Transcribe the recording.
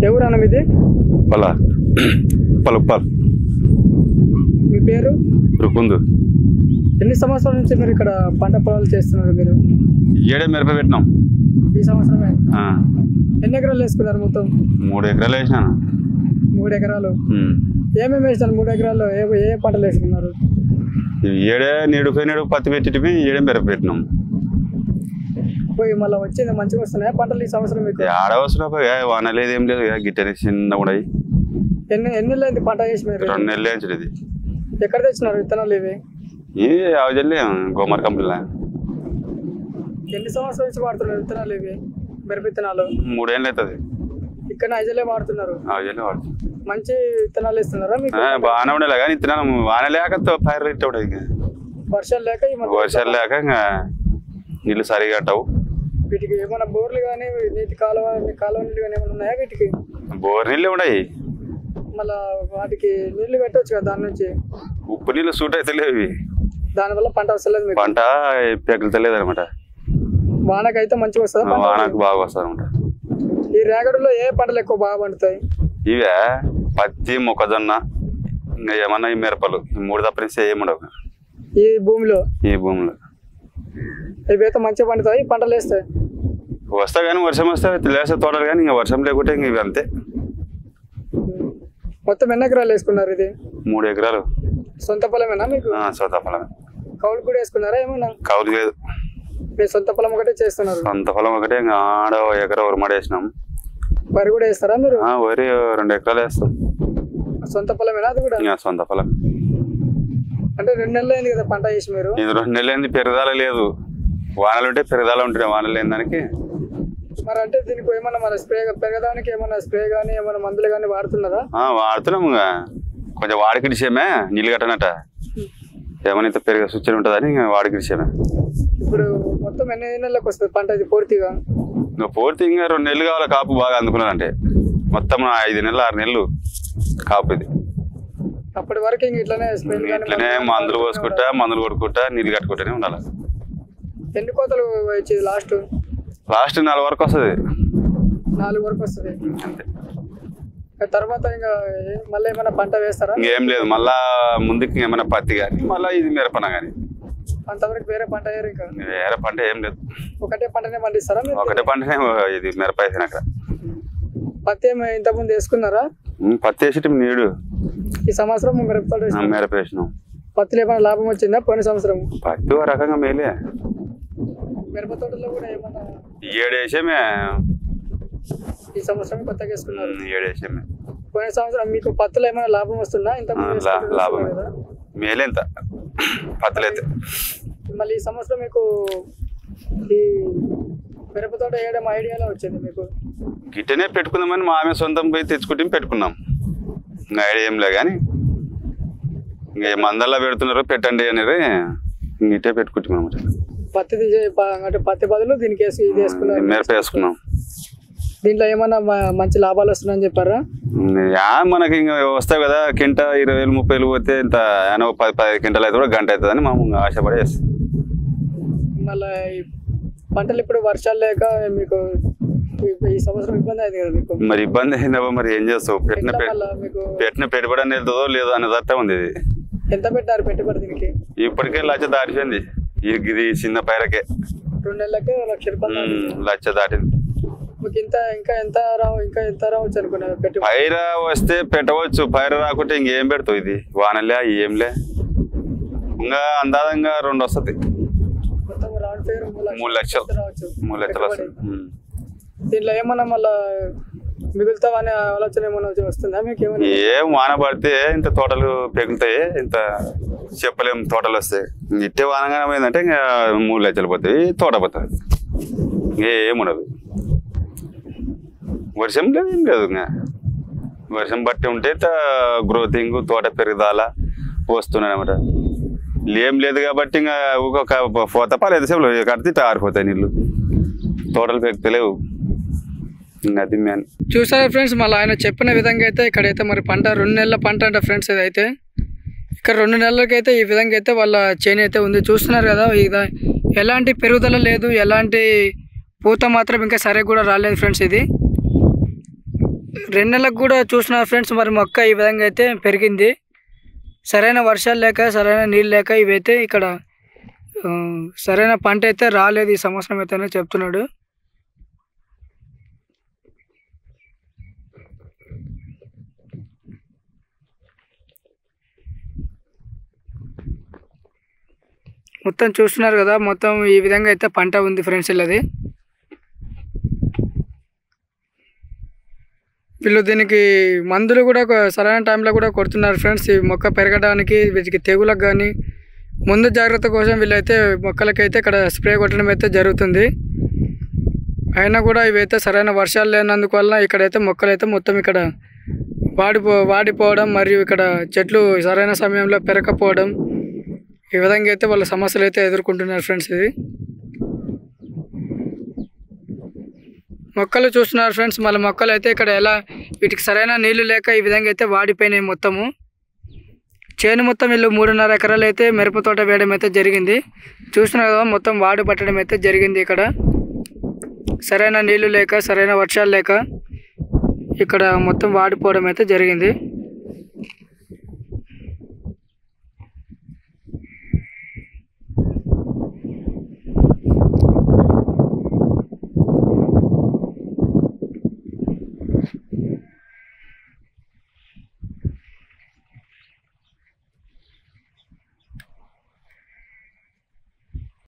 ఎవరు అన్న మీది? పలుపాల్. మీ పేరు? రుకుందు. ఎన్ని సంవత్సరాల నుంచి మీరు ఇక్కడ పంట పొలాలు చేస్తున్నారు? మీరు ఏడే మిరప పెట్టినాం ఈ సంవత్సరమే. ఎన్ని ఎకరాలు వేసుకున్నారు మొత్తం? 3 ఎకరాలు వేసినాను. 3 ఎకరాలు. ఏమేమి వేసినారు 3 ఎకరాల్లో? ఏ పంటలు వేసుకున్నారు? ఏడే నేడు పత్తి పెట్టి ఏడే మిరప పెట్టినాం. పోయి మళ్ళీ వచ్చింది మంచిగా వస్తున్నాయా పంటలు ఈ సంవత్సరం మీకు? ఆడవసరం వాన లేదు ఏం లేదు, గిట్టని చిన్న ఉన్నాయి. ఎన్ని నెలలు పంట వేసి మీరు? 2 నెలలు వేయించడు. ఇది ఎక్కడ తెచ్చినారు విత్తనాలు ఇవి? ఇది అవజల్లి గోమర్ కంపెనీలో. ఎన్ని సంవత్సరాల నుంచి వాడుతున్నారు విత్తనాలు ఇవి, మిరప విత్తనాలు? 3 ఏళ్ళు అవుతుంది. ఇక్కడ ఐజలే వాడుతున్నారు. అవజల్లి వాడుతుంది. మంచి విత్తనాలు ఇస్తున్నారా మీకు? బాగానే ఉండేలే కానీ విత్తనాలు వాన లేక పైరు ఇట్ట వర్షాలు లేక వర్షాలు లేక ఇంకా నీళ్ళు సరిగా కట్టవు. వీటికి ఏమైనా బోర్లు కానీ నీటి కాలువ నీళ్ళు కానీ ఏమైనా ఉన్నాయా వీటికి? బోర్ నీళ్ళు ఉన్నాయి. మళ్ళా వాటికి నీళ్లు పెట్టవచ్చు కదా దాని నుంచి? ఉప్పు నీళ్ళు సూట్ అయితే లేవు. దానివల్ల పంట వస్తలేదు. పంట పెరుగుతలేదు అనమాట. వానకైతే మంచిగా వస్తుంది. వానకు బాగా వస్తుంది అనమాట. ఈ రేగడిలో ఏ పంటలు ఎక్కువ బాగా పండుతాయి? ఇవే పత్తి, మొక్కజొన్న, ఇంకా ఏమన్నా ఈ మిరపలు. ఈ 3 తప్పనిస్తే ఏముండవు ఈ భూమిలో. ఇవైతే మంచిగా పండుతాయి పంటలు వేస్తాయి. వస్తా కానీ వర్షం వస్తే లేస్తే తోటలు, కానీ ఇంకా వర్షం లేకుంటే ఇంక ఇవి అంతే. మొత్తం ఎన్ని ఎకరాలు వేసుకున్నారు? ఇది 3 ఎకరాలు. సొంత పొలమేనా మీకు? సొంత పొలమే. కౌలు కూడా వేసుకున్నారా ఏమన్నా? కౌలు లేదు, మీరు సొంత పొలం ఒకటే చేస్తున్నారు? సొంత పొలం ఒకటే. ఇంకా ఆడ 1 ఎకరా ఉరమడి వేసినాం. వరి కూడా వేస్తారా మీరు? వరి 2 ఎకరాలు వేస్తాం. సొంత పొలమేనా అది కూడా? సొంత పొలం. అంటే 2 నెలలు అయింది కదా పంట వేసి మీరు? ఇది 2 నెలలు అయింది. పెరుగుదల లేదు. వానలు ఉంటే పెరుగుదల ఉంటున్నాయి, వానలు లేని దానికి. మరి అంటే దీనికి ఏమన్నా మన స్ప్రే పెరగడానికి ఏమన్నా స్ప్రే కానీ ఏమన్నా మందులు కానీ వాడుతున్నారా? వాడుతున్నాం. కొంచెం వాడికిడిసేమే నీళ్ళు కట్టనట. ఏమైనా ఇంత పెరిగే సూచన ఉంటుందని వాడికిడిసేమే. ఇప్పుడు మొత్తం ఎన్ని నెలలకు వస్తుంది పంట ఇది పూర్తిగా? పూర్తి ఇంకా 2 నెలలు కావాలి కాపు బాగా అందుకున్నారంటే. మొత్తం 5 నెలలు 6 నెలలు కాపు ఇది. అప్పటి వరకు ఇంక ఇట్లనే మందులు పోసుకుంటా, మందులు కొట్టుకుంటా, నీళ్ళు కట్టుకుంటూనే ఉండాలి. ఎన్ని కోతలు వచ్చేది లాస్ట్ 4 వరకు వస్తుంది. 4 వరకు వస్తుంది అంతే. తర్వాత ఇంకా మళ్ళీ ఏమైనా పంట వేస్తారా? ఇంకేం లేదు. మళ్ళా ముందుకి ఏమైనా పత్తి కానీ మళ్ళీ ఇది మిరపన కానీ. అంతవరకు వేరే పంట వేయరు? ఇంకా వేరే పంట ఏం లేదు. ఒకటే పంటనే పండిస్తారా? ఒకటే పంటనే ఇది మిరప వేసినాక. పత్తి ఏమి ఇంతకుముందు వేసుకున్నారా? పత్తి వేసి నీడు ఈ సంవత్సరం మిరప వేసినాం. పత్తిలో ఏమైనా లాభం వచ్చిందా పోయిన సంవత్సరం? పత్తి ఒక రకంగా మేలే. మిరప తోటలో కూడా ఏమన్నా 7 వేసేమే. ఈ సంవత్సరం కొత్తగా వేసుకున్నారు? 7 వేసేమే. పోయిన సంవత్సరం మీకు పత్తిలో ఏమైనా లాభం వస్తుందా? లాభం మేలే ఇంత పత్తులైతే. మళ్ళీ ఈ సంవత్సరం మీకు ఈ మిరప తోట వేయడం ఐడియాలో వచ్చింది మీకు? గిట్టనే పెట్టుకుందామని మామే సొంతం పోయి తెచ్చుకుంటే పెట్టుకున్నాం. ఇంకా ఐడియా ఏం లే కానీ ఇంకా మందల్లా పెడుతున్నారు పెట్టండి అనేది ఇటే పెట్టుకుంటున్నాం. పత్తి బదులు దీనికి ఇది వేసుకున్నాం, మిరప వేసుకున్నాం. దీంట్లో ఏమన్నా మంచి లాభాలు వస్తున్నాయని చెప్పారా? మనకి ఇంకా వస్తాయి కదా, కింట 20,000 30,000 పోతే ఇంత 10 క్వింటాలు అయితే కూడా గంట అవుతుందని మనం ఆశపడి వేస్తాం. మళ్ళీ పంటలు ఇప్పుడు వర్షాలు లేక మీకు ఈ సంవత్సరం ఇబ్బంది అయింది కదా మీకు? మరి ఇబ్బంది అయిందా? మరి ఏం చేస్తావు? పెట్టిన పెట్టుబడి అని వెళ్తుందో లేదో అనేది అర్థం ఉంది. ఇది ఎంత పెట్టారు పెట్టుబడి దీనికి? ఇప్పటికే 1,00,000 దాటిపోయింది. ఇది చిన్న పైరకే 2 నెలలకే 1,00,000 రూపాయలు 1,00,000 దాటింది. మీకు ఇంకా ఎంత రావచ్చు అనుకున్నా? పైర వస్తే పెట్టవచ్చు, పైర రాకుంటే ఇంకేం పెడతావు? ఇది వానలే ఏంలే. ఇంకా అందాదంగా 2 వస్తుంది. 3 లక్షలు వస్తుంది. దీంట్లో ఏమన్నా మళ్ళా మిగులుతావనే ఆలోచన ఏమన్నా వస్తుందా మీకు? ఏం వాన పడితే ఇంత తోటలు పెగులుతాయి, ఇంత చెప్పలేము తోటలు వస్తాయి. ఇట్టే వానగానే పోయిందంటే ఇంకా 3 లక్షలు పోతాయి, తోట పోతుంది, ఏముండదు. వర్షం లేదు ఏం లేదు. ఇంకా వర్షం బట్టి ఉంటే గ్రోతింగ్ తోట పెరుగుదల వస్తున్నాయి అన్నమాట. ఏం లేదు కాబట్టి ఇంకా ఒక పోత పాలేదు సేపులు కడితే ఆరిపోతాయి నీళ్ళు, తోటలు పెరుగుతలేవు. అది మెయిన్. చూసారా ఫ్రెండ్స్, మళ్ళీ ఆయన చెప్పిన విధంగా అయితే ఇక్కడైతే మరి పంట 2 నెలల పంట అంట ఫ్రెండ్స్. ఇదైతే ఇక్కడ 2 నెలలకైతే ఈ విధంగా అయితే వాళ్ళ చేను అయితే ఉంది. చూస్తున్నారు కదా, ఎలాంటి పెరుగుదల లేదు, ఎలాంటి పూత మాత్రం ఇంకా సరే కూడా రాలేదు ఫ్రెండ్స్. ఇది 2 నెలలకు కూడా చూస్తున్నారు ఫ్రెండ్స్, మరి మొక్క ఈ విధంగా అయితే పెరిగింది. సరైన వర్షాలు లేక, సరైన నీళ్ళు లేక ఇవైతే ఇక్కడ సరైన పంట అయితే రాలేదు ఈ సంవత్సరం అయితే చెప్తున్నాడు. మొత్తం చూస్తున్నారు కదా, మొత్తం ఈ విధంగా అయితే పంట ఉంది ఫ్రెండ్స్. వీళ్ళది వీళ్ళు దీనికి మందులు కూడా సరైన టైంలో కూడా కొడుతున్నారు ఫ్రెండ్స్. ఈ మొక్క పెరగడానికి, వీటికి తెగులకు కానీ ముందు జాగ్రత్త కోసం వీళ్ళైతే మొక్కలకైతే ఇక్కడ స్ప్రే కొట్టడం అయితే జరుగుతుంది. అయినా కూడా ఇవైతే సరైన వర్షాలు లేనందువల్ల ఇక్కడైతే మొక్కలైతే మొత్తం ఇక్కడ వాడిపోవడం, మరియు ఇక్కడ చెట్లు సరైన సమయంలో పెరగకపోవడం, ఈ విధంగా అయితే వాళ్ళ సమస్యలు అయితే ఎదుర్కొంటున్నారు ఫ్రెండ్స్. ఇది మొక్కలు చూస్తున్నారు ఫ్రెండ్స్. మళ్ళీ మొక్కలు అయితే ఇక్కడ ఎలా వీటికి సరైన నీళ్లు లేక ఈ విధంగా అయితే వాడిపోయినాయి మొత్తము. చేను మొత్తం వీళ్ళు 3.5 ఎకరాలు అయితే మిరప తోట వేయడం అయితే జరిగింది. చూస్తున్నారు కదా, మొత్తం వాడు పట్టడం అయితే జరిగింది. ఇక్కడ సరైన నీళ్లు లేక, సరైన వర్షాలు లేక ఇక్కడ మొత్తం వాడిపోవడం అయితే జరిగింది.